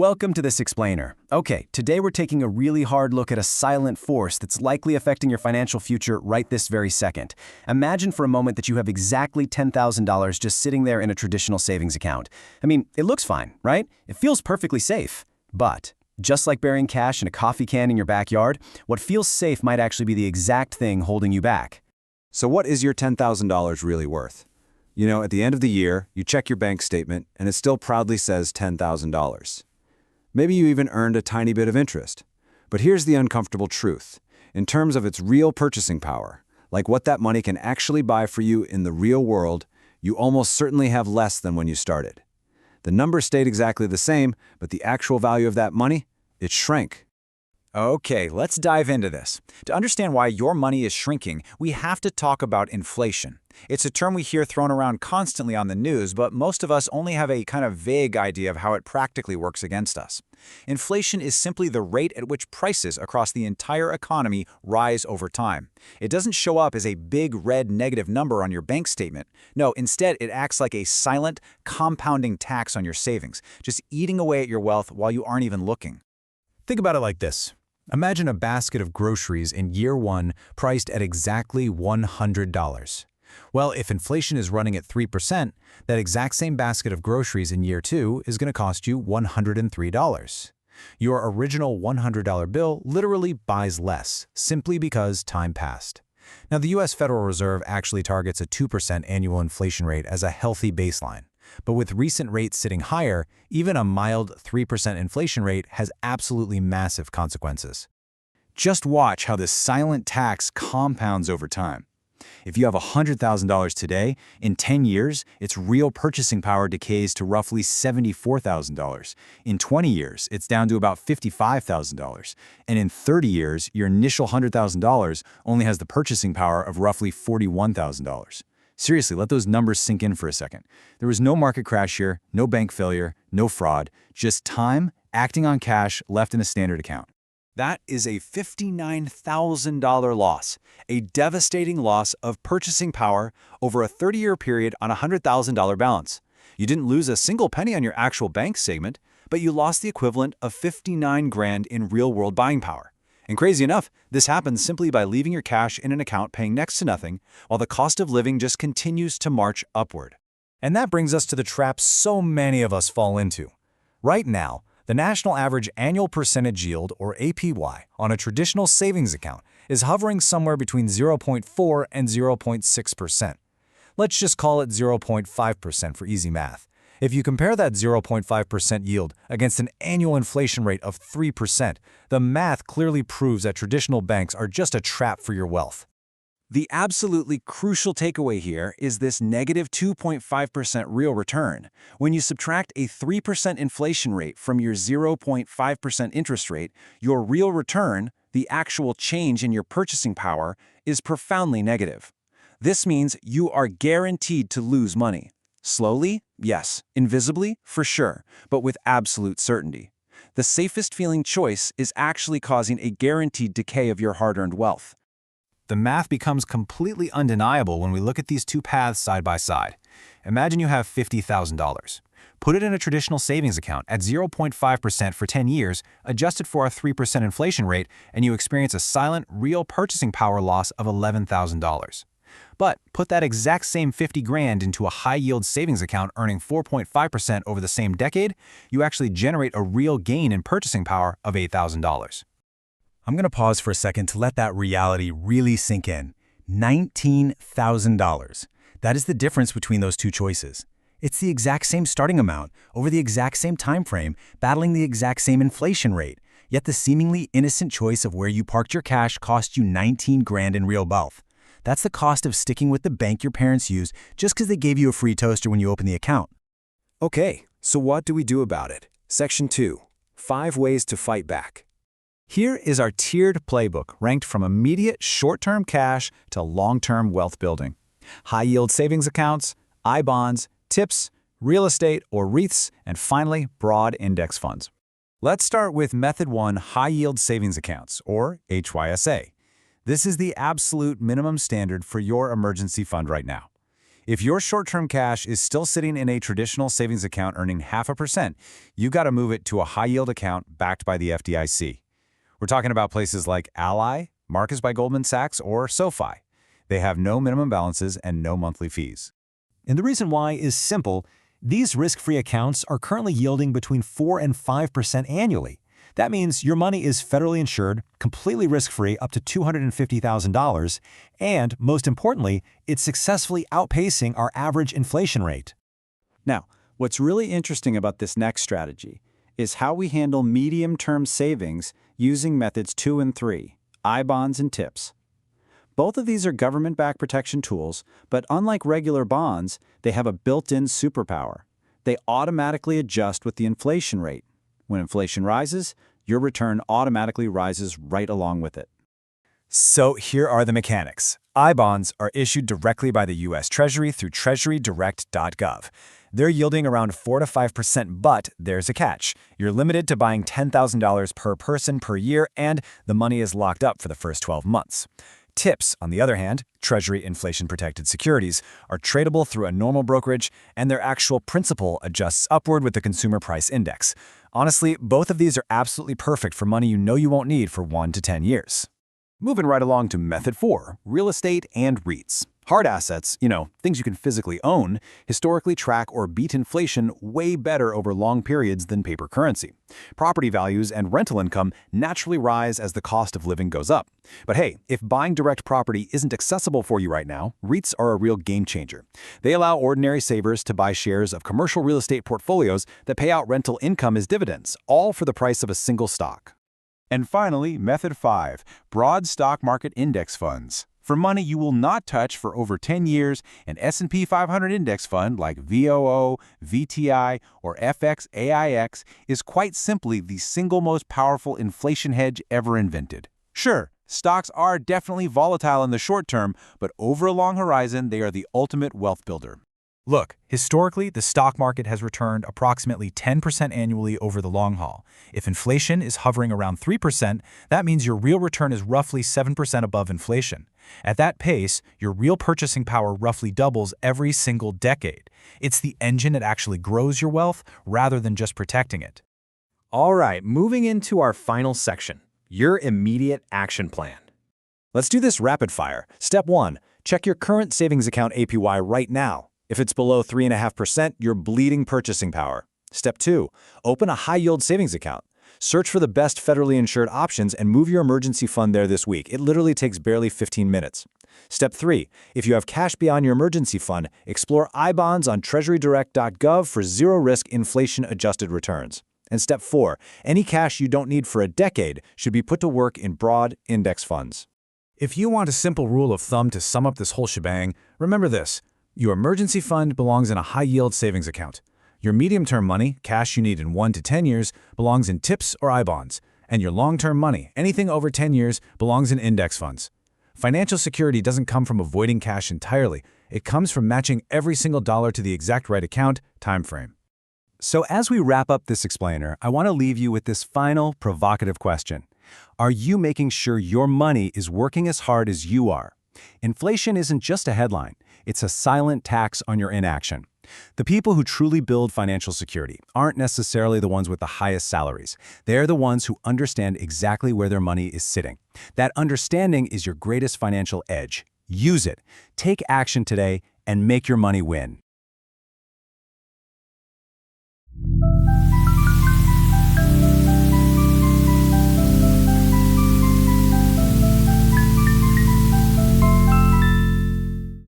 Welcome to this explainer. Okay, today we're taking a really hard look at a silent force that's likely affecting your financial future right this very second. Imagine for a moment that you have exactly $10,000 just sitting there in a traditional savings account. I mean, it looks fine, right? It feels perfectly safe. But just like burying cash in a coffee can in your backyard, what feels safe might actually be the exact thing holding you back. So what is your $10,000 really worth? You know, at the end of the year, you check your bank statement and it still proudly says $10,000. Maybe you even earned a tiny bit of interest. But here's the uncomfortable truth. In terms of its real purchasing power, like what that money can actually buy for you in the real world, you almost certainly have less than when you started. The numbers stayed exactly the same, but the actual value of that money, it shrank. Okay, let's dive into this. To understand why your money is shrinking, we have to talk about inflation. It's a term we hear thrown around constantly on the news, but most of us only have a kind of vague idea of how it practically works against us. Inflation is simply the rate at which prices across the entire economy rise over time. It doesn't show up as a big red negative number on your bank statement. No, instead it acts like a silent, compounding tax on your savings, just eating away at your wealth while you aren't even looking. Think about it like this. Imagine a basket of groceries in year one priced at exactly $100. Well, if inflation is running at 3%, that exact same basket of groceries in year two is going to cost you $103. Your original $100 bill literally buys less, simply because time passed. Now, the U.S. Federal Reserve actually targets a 2% annual inflation rate as a healthy baseline. But with recent rates sitting higher, even a mild 3% inflation rate has absolutely massive consequences. Just watch how this silent tax compounds over time. If you have $100,000 today, in 10 years, its real purchasing power decays to roughly $74,000. In 20 years, it's down to about $55,000. And in 30 years, your initial $100,000 only has the purchasing power of roughly $41,000. Seriously, let those numbers sink in for a second. There was no market crash here, no bank failure, no fraud, just time acting on cash left in a standard account. That is a $59,000 loss, a devastating loss of purchasing power over a 30-year period on a $100,000 balance. You didn't lose a single penny on your actual bank segment, but you lost the equivalent of 59 grand in real-world buying power. And crazy enough, this happens simply by leaving your cash in an account paying next to nothing, while the cost of living just continues to march upward. And that brings us to the trap so many of us fall into. Right now, the national average annual percentage yield, or APY, on a traditional savings account is hovering somewhere between 0.4 and 0.6%. Let's just call it 0.5% for easy math. If you compare that 0.5% yield against an annual inflation rate of 3%, the math clearly proves that traditional banks are just a trap for your wealth. The absolutely crucial takeaway here is this negative 2.5% real return. When you subtract a 3% inflation rate from your 0.5% interest rate, your real return, the actual change in your purchasing power, is profoundly negative. This means you are guaranteed to lose money. Slowly? Yes. Invisibly? For sure. But with absolute certainty. The safest feeling choice is actually causing a guaranteed decay of your hard-earned wealth. The math becomes completely undeniable when we look at these two paths side by side. Imagine you have $50,000. Put it in a traditional savings account at 0.5% for 10 years, adjusted for a 3% inflation rate, and you experience a silent, real purchasing power loss of $11,000. But put that exact same 50 grand into a high-yield savings account earning 4.5% over the same decade, you actually generate a real gain in purchasing power of $8,000. I'm going to pause for a second to let that reality really sink in. $19,000. That is the difference between those two choices. It's the exact same starting amount, over the exact same time frame, battling the exact same inflation rate. Yet the seemingly innocent choice of where you parked your cash cost you 19 grand in real wealth. That's the cost of sticking with the bank your parents use just because they gave you a free toaster when you opened the account. Okay, so what do we do about it? Section 2. 5 ways to fight back. Here is our tiered playbook ranked from immediate short-term cash to long-term wealth building. High-yield savings accounts, I-bonds, TIPS, real estate or REITs, and finally, broad index funds. Let's start with Method 1 high-yield savings accounts, or HYSA. This is the absolute minimum standard for your emergency fund right now. If your short-term cash is still sitting in a traditional savings account earning 0.5%, you got to move it to a high-yield account backed by the FDIC. We're talking about places like Ally, Marcus by Goldman Sachs, or SoFi. They have no minimum balances and no monthly fees. And the reason why is simple. These risk-free accounts are currently yielding between 4 and 5% annually. That means your money is federally insured, completely risk-free up to $250,000, and most importantly, it's successfully outpacing our average inflation rate. Now, what's really interesting about this next strategy is how we handle medium-term savings using methods 2 and 3, I-bonds and TIPS. Both of these are government-backed protection tools, but unlike regular bonds, they have a built-in superpower. They automatically adjust with the inflation rate. When inflation rises, your return automatically rises right along with it. So here are the mechanics. I-bonds are issued directly by the U.S. Treasury through treasurydirect.gov. They're yielding around 4 to 5%, but there's a catch. You're limited to buying $10,000 per person per year, and the money is locked up for the first 12 months. TIPS, on the other hand, Treasury inflation-protected securities, are tradable through a normal brokerage, and their actual principal adjusts upward with the Consumer Price Index. Honestly, both of these are absolutely perfect for money you know you won't need for 1 to 10 years. Moving right along to Method 4, real estate and REITs. Hard assets, things you can physically own, historically track or beat inflation way better over long periods than paper currency. Property values and rental income naturally rise as the cost of living goes up. But hey, if buying direct property isn't accessible for you right now, REITs are a real game changer. They allow ordinary savers to buy shares of commercial real estate portfolios that pay out rental income as dividends, all for the price of a single stock. And finally, Method 5, broad stock market index funds. For money you will not touch for over 10 years, an S&P 500 index fund like VOO, VTI, or FXAIX is quite simply the single most powerful inflation hedge ever invented. Sure, stocks are definitely volatile in the short term, but over a long horizon, they are the ultimate wealth builder. Look, historically, the stock market has returned approximately 10% annually over the long haul. If inflation is hovering around 3%, that means your real return is roughly 7% above inflation. At that pace, your real purchasing power roughly doubles every single decade. It's the engine that actually grows your wealth rather than just protecting it. All right, moving into our final section, your immediate action plan. Let's do this rapid fire. Step 1, check your current savings account APY right now. If it's below 3.5%, you're bleeding purchasing power. Step 2, open a high-yield savings account. Search for the best federally insured options and move your emergency fund there this week. It literally takes barely 15 minutes. Step 3, if you have cash beyond your emergency fund, explore I-bonds on treasurydirect.gov for zero-risk inflation-adjusted returns. And Step 4, any cash you don't need for a decade should be put to work in broad index funds. If you want a simple rule of thumb to sum up this whole shebang, remember this. Your emergency fund belongs in a high-yield savings account. Your medium-term money, cash you need in 1 to 10 years, belongs in TIPS or I-bonds. And your long-term money, anything over 10 years, belongs in index funds. Financial security doesn't come from avoiding cash entirely. It comes from matching every single dollar to the exact right account, time frame. So as we wrap up this explainer, I want to leave you with this final provocative question. Are you making sure your money is working as hard as you are? Inflation isn't just a headline. It's a silent tax on your inaction. The people who truly build financial security aren't necessarily the ones with the highest salaries. They're the ones who understand exactly where their money is sitting. That understanding is your greatest financial edge. Use it. Take action today and make your money win.